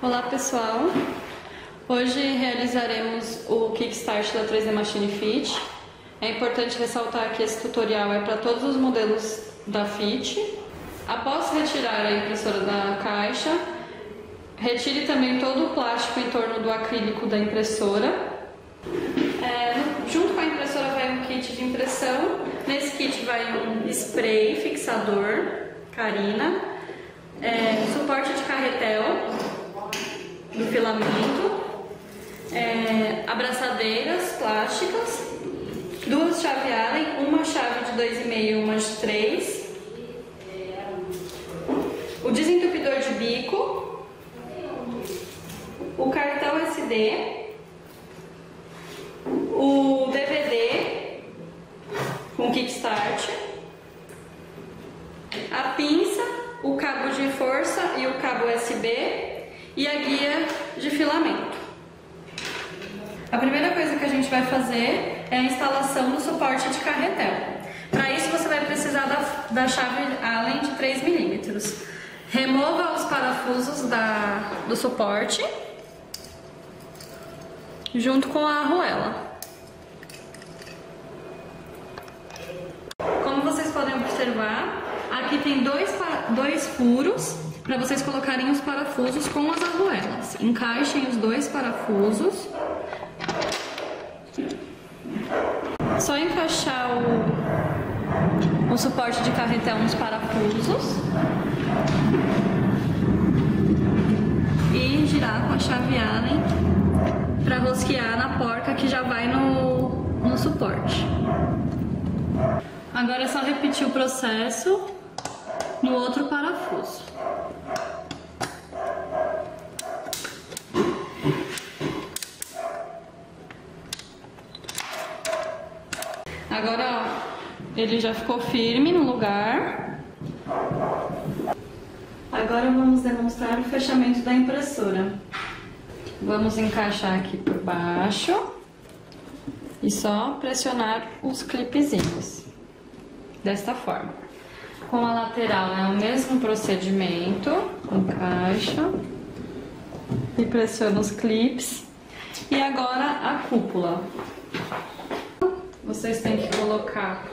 Olá pessoal, hoje realizaremos o Kickstart da 3D Machine Fit. É importante ressaltar que esse tutorial é para todos os modelos da Fit. Após retirar a impressora da caixa, retire também todo o plástico em torno do acrílico da impressora. Junto com a impressora vai um kit de impressão. Nesse kit vai um spray fixador, Carina, suporte de carretel do filamento, abraçadeiras plásticas, duas chaves Allen, uma chave de 2,5 e uma de 3, o desentupidor de bico, o cartão SD, o DVD com Kickstart, a pinça, o cabo de força e o cabo USB e a guia de filamento. A primeira coisa que a gente vai fazer é a instalação do suporte de carretel. Para isso você vai precisar da chave Allen de 3 mm. Remova os parafusos do suporte junto com a arruela. Como vocês podem observar, aqui tem dois furos para vocês colocarem os parafusos com as arruelas. Encaixem os dois parafusos. Só encaixar o suporte de carretel nos parafusos e girar com a chave Allen para rosquear na porca que já vai no suporte. Agora é só repetir o processo no outro parafuso. Agora, ó, ele já ficou firme no lugar. Agora vamos demonstrar o fechamento da impressora. Vamos encaixar aqui por baixo e só pressionar os clipezinhos, desta forma. Com a lateral é o mesmo procedimento, encaixa e pressiona os clips. E agora a cúpula. Vocês têm que colocar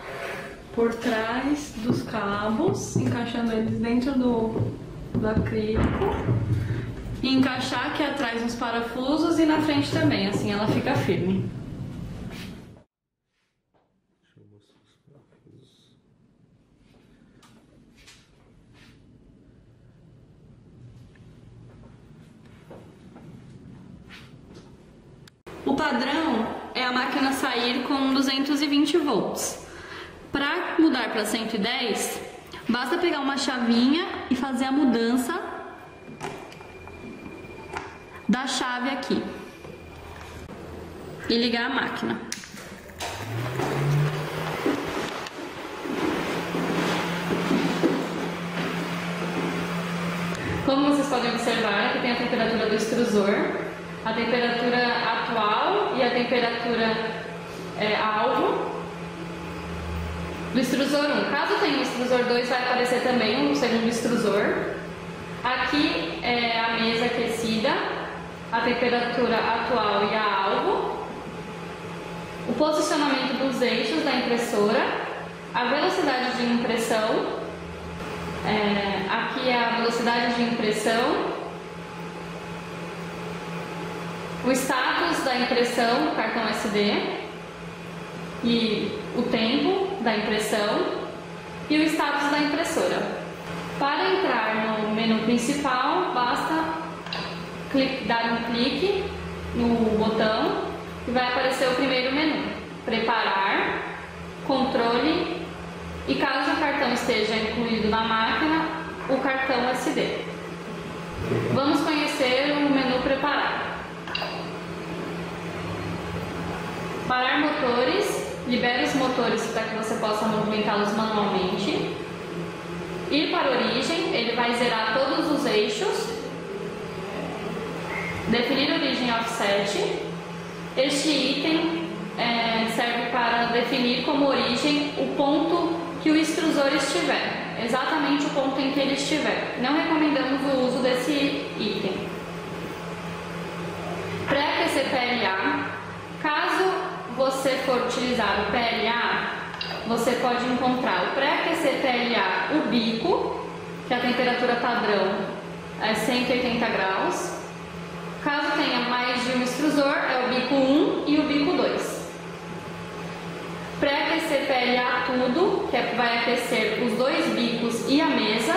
por trás dos cabos, encaixando eles dentro do acrílico. E encaixar aqui atrás nos parafusos e na frente também, assim ela fica firme. O padrão é a máquina sair com 220 volts. Para mudar para 110, basta pegar uma chavinha e fazer a mudança da chave aqui e ligar a máquina. Como vocês podem observar, aqui tem a temperatura do extrusor, a temperatura atual e a temperatura alvo do extrusor 1. Caso tenha o extrusor 2, vai aparecer também um segundo extrusor. Aqui é a mesa aquecida, a temperatura atual e a alvo, o posicionamento dos eixos da impressora, a velocidade de impressão, aqui é a velocidade de impressão, o status da impressão do cartão SD e o tempo da impressão e o status da impressora. Para entrar no menu principal, basta dar um clique no botão e vai aparecer o primeiro menu: preparar, controle e, caso o cartão esteja incluído na máquina, o cartão SD. Vamos conhecer o menu preparar. Parar motores, libere os motores para que você possa movimentá-los manualmente. Ir para origem, ele vai zerar todos os eixos. Definir origem offset. Este item serve para definir como origem o ponto que o extrusor estiver, exatamente o ponto em que ele estiver. Não recomendamos o uso desse item. Pré-aquecer PLA. Caso você for utilizar o PLA, você pode encontrar o pré-aquecer PLA, o bico, que a temperatura padrão é 180 graus. Caso tenha mais de um extrusor, é o bico 1 e o bico 2. Pré-aquecer PLA tudo, que vai aquecer os dois bicos e a mesa.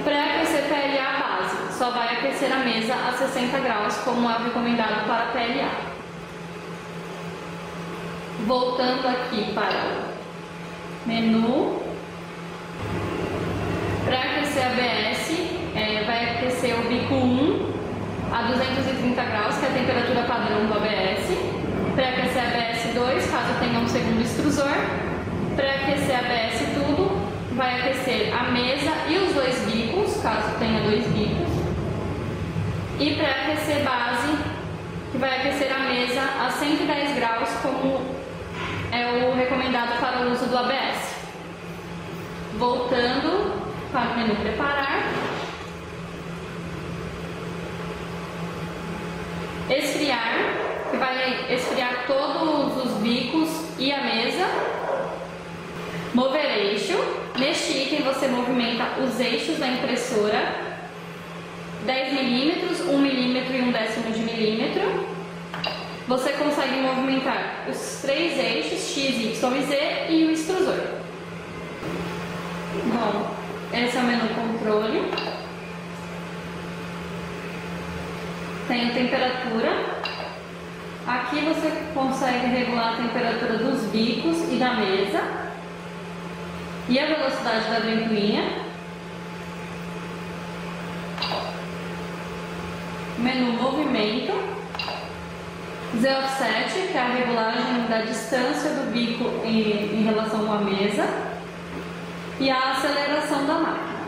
Pré-aquecer PLA base, só vai aquecer a mesa a 60 graus, como é o recomendado para PLA. Voltando aqui para o menu, para aquecer ABS, vai aquecer o bico 1 a 230 graus, que é a temperatura padrão do ABS. Para aquecer ABS 2, caso tenha um segundo extrusor. Para aquecer ABS tudo, vai aquecer a mesa e os dois bicos, caso tenha dois bicos. E para aquecer base, que vai aquecer a mesa a 110 graus, como é o recomendado para o uso do ABS. Voltando para o menu preparar. Esfriar, que vai esfriar todos os bicos e a mesa. Mover eixo. Neste item você movimenta os eixos da impressora 10 mm, 1 mm e 1/10 de milímetro. Você consegue movimentar os três eixos X, Y e Z e o extrusor. Bom, esse é o menu controle. Tem a temperatura. Aqui você consegue regular a temperatura dos bicos e da mesa. E a velocidade da ventoinha. Menu movimento. Z-offset, que é a regulagem da distância do bico em relação com a mesa. E a aceleração da máquina.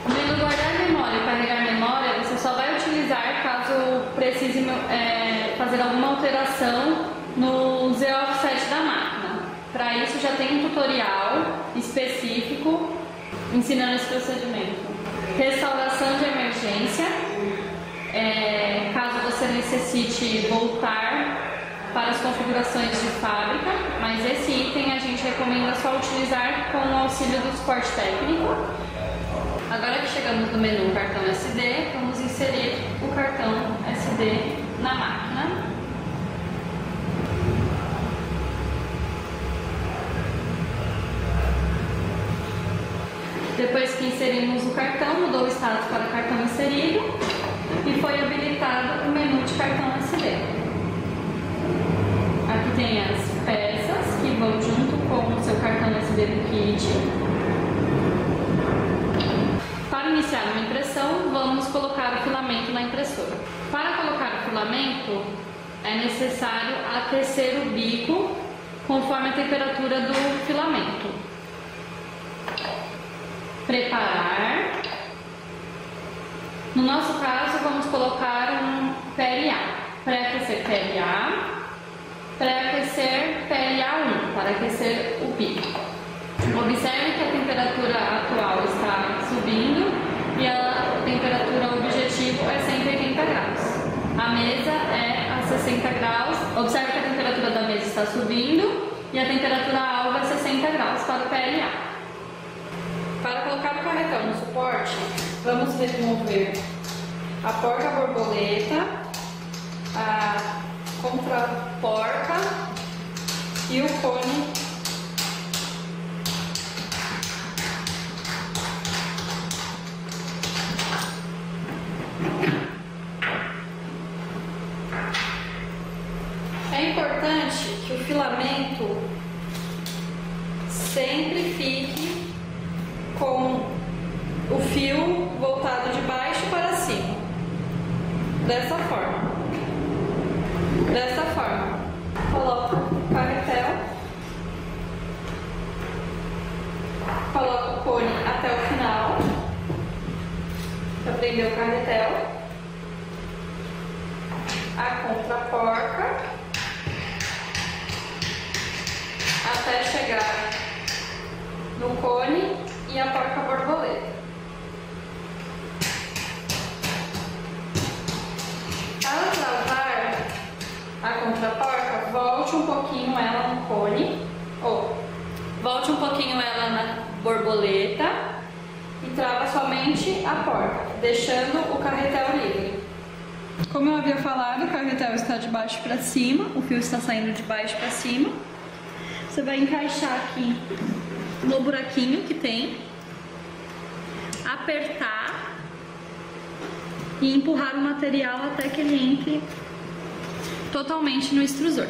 O menu guardar memória e carregar memória você só vai utilizar caso precise fazer alguma alteração no Z-offset da máquina. Para isso já tem um tutorial específico ensinando esse procedimento. Restauração de emergência, caso você necessite voltar para as configurações de fábrica, mas esse item a gente recomenda só utilizar com o auxílio do suporte técnico. Agora que chegamos no menu cartão SD, vamos inserir o cartão SD na máquina. Depois que inserimos o cartão, mudou o status para cartão inserido e foi habilitado o menu de cartão SD. Aqui tem as peças que vão junto com o seu cartão SD do kit. Para iniciar uma impressão, vamos colocar o filamento na impressora. Para colocar o filamento, é necessário aquecer o bico conforme a temperatura do filamento. Preparar. No nosso caso, vamos colocar um PLA. Pré-aquecer PLA. Pré-aquecer PLA1 para aquecer o bico. Observe que a temperatura atual está subindo e a temperatura objetivo é 180 graus. A mesa é a 60 graus. Observe que a temperatura da mesa está subindo e a temperatura alva é 60 graus para o PLA. Para colocar o carretão no suporte, vamos remover a porta-borboleta, a contraporca e o cone. É importante que o filamento sempre fique com o fio voltado de baixo para cima, dessa forma. Coloca o carretel, coloca o cone até o final, para prender o carretel, a contraporca, até chegar no cone e a porca borboleta. da porca, volte um pouquinho ela no cone, ou volte um pouquinho ela na borboleta e trava somente a porca, deixando o carretel livre. Como eu havia falado, o carretel está de baixo para cima, o fio está saindo de baixo para cima. Você vai encaixar aqui no buraquinho que tem, apertar e empurrar o material até que ele entre totalmente no extrusor.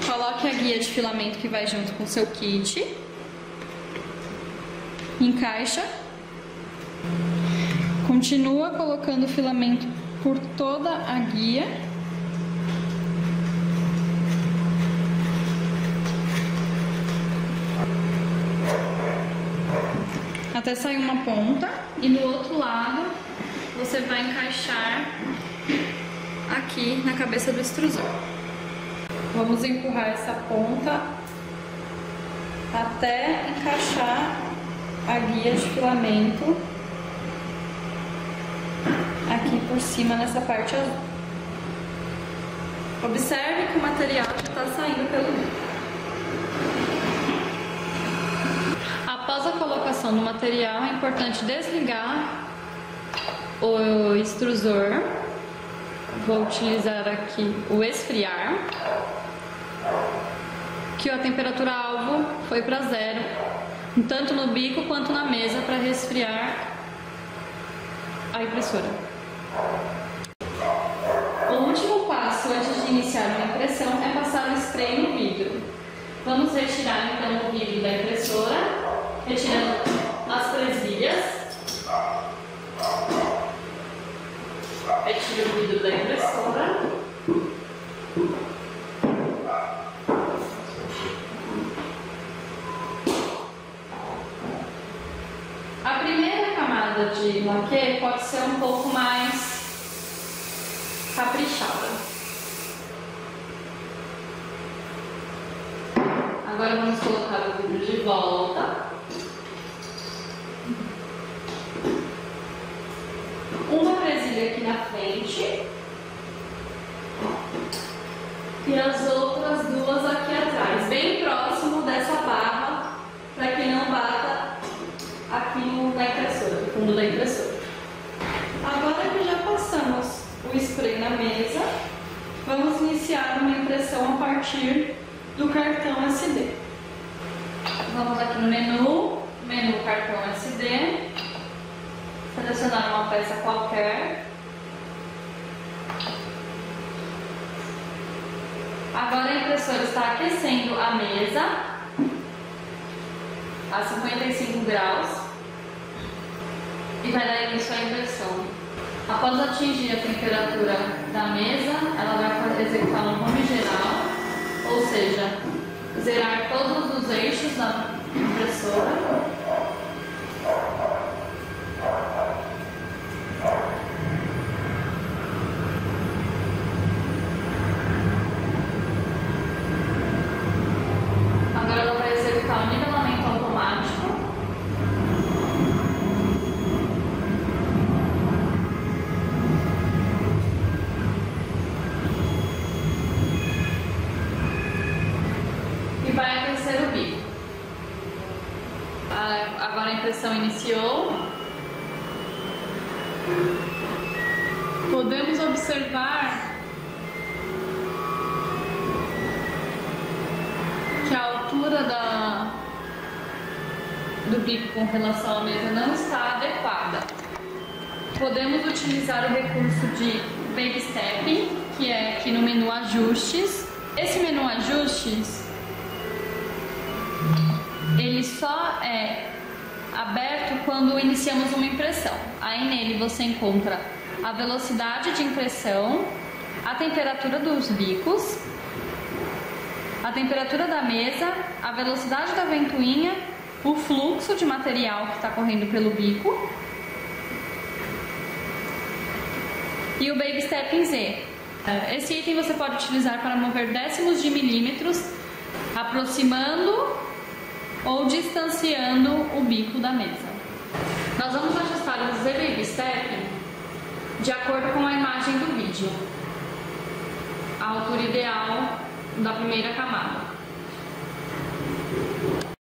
Coloque a guia de filamento que vai junto com o seu kit, encaixa, continua colocando o filamento por toda a guia. Até sair uma ponta, e no outro lado você vai encaixar aqui na cabeça do extrusor. Vamos empurrar essa ponta até encaixar a guia de filamento aqui por cima nessa parte azul. Observe que o material já está saindo pelo bico. Após a colocação do material, é importante desligar o extrusor. Vou utilizar aqui o esfriar, que a temperatura alvo foi para 0, tanto no bico quanto na mesa, para resfriar a impressora. O último passo antes de iniciar uma impressão é passar o spray no vidro. Vamos retirar então o vidro da impressora, retirando as presilhas. Retire o vidro da impressora. A primeira camada de laque pode ser um pouco mais caprichada. Agora vamos colocar o vidro de volta. Uma presilha aqui na frente e as outras duas aqui atrás, bem próximo dessa barra, para que não bata aqui na impressora, no fundo da impressora. Agora que já passamos o spray na mesa, vamos iniciar uma impressão a partir do cartão SD. Vamos aqui no menu cartão SD. Selecionar uma peça qualquer. Agora a impressora está aquecendo a mesa a 55 graus e vai dar início à impressão. Após atingir a temperatura da mesa, ela vai executar um home geral, ou seja, zerar todos os eixos da impressora. Vai aquecer o bico. Agora a impressão iniciou. Podemos observar que a altura do bico com relação à mesa não está adequada. Podemos utilizar o recurso de Baby Step, que é aqui no menu Ajustes. Esse menu Ajustes, ele só é aberto quando iniciamos uma impressão. Aí nele você encontra a velocidade de impressão, a temperatura dos bicos, a temperatura da mesa, a velocidade da ventoinha, o fluxo de material que está correndo pelo bico e o Baby Step em Z. Esse item você pode utilizar para mover décimos de milímetros, aproximando ou distanciando o bico da mesa. Nós vamos ajustar o Z Baby Step de acordo com a imagem do vídeo. A altura ideal da primeira camada.